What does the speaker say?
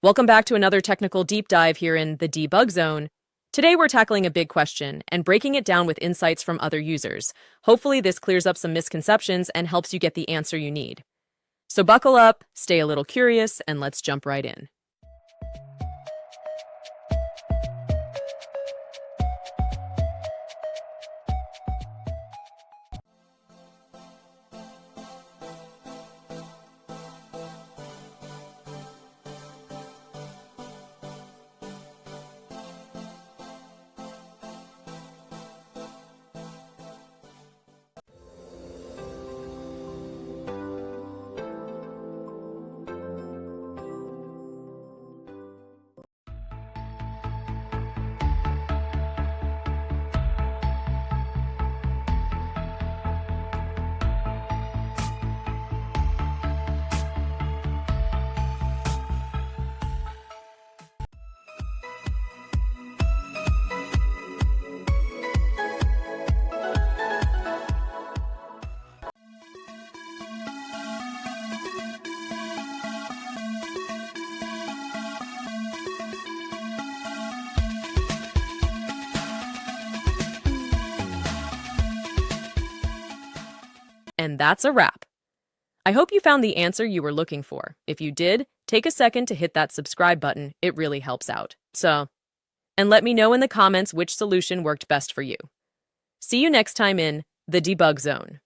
Welcome back to another technical deep dive here in the debug zone. Today we're tackling a big question and breaking it down with insights from other users. Hopefully this clears up some misconceptions and helps you get the answer you need. So buckle up, stay a little curious, and let's jump right in. And that's a wrap. I hope you found the answer you were looking for. If you did, take a second to hit that subscribe button. It really helps out. And let me know in the comments which solution worked best for you. See you next time in the debug zone.